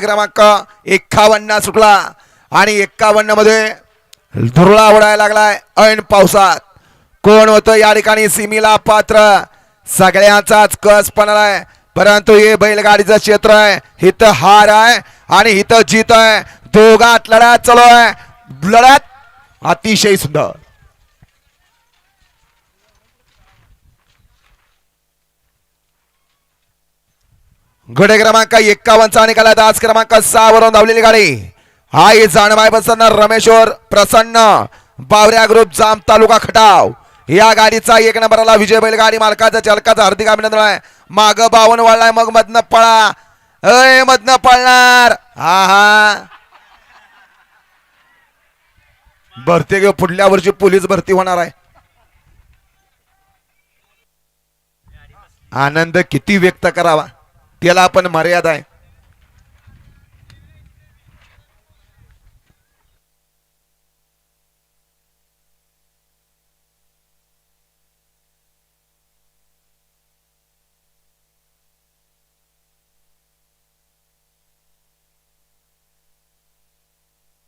क्रमांक 51 सुटला आणि 51 मध्ये धुरळा उडायला लागलाय ऐन पावसात. कोण होतं या ठिकाणी सीमेला पात्र सगळ्यांचाच कस पडलाय, परंतु हे बैलगाडीचं क्षेत्र आहे. इथं हार आहे आणि इथं जीत आहे. दोघात लढत चालू आहे. लढत अतिशय सुंदर. घोडे क्रमांक 51 निकाला दास क्रमांक 6 वरून धावलेली गाडी आई जानमाय बसन रमेश्वर प्रसन्न बावऱ्या ग्रुप जाम तालुका खटाव या गाडीचा 1 नंबरला विजय बैलगाडी मालकाचा चालकाचा हार्दिक अभिनंदन आहे. माग 52 वाढलाय, मग मधनं पळा, अय मधनं पळणार. हा हा भरती घेऊ, पुढल्या वर्षी पोलीस भरती होणार आहे. आनंद किती व्यक्त करावा त्याला पण मर्यादा आहे.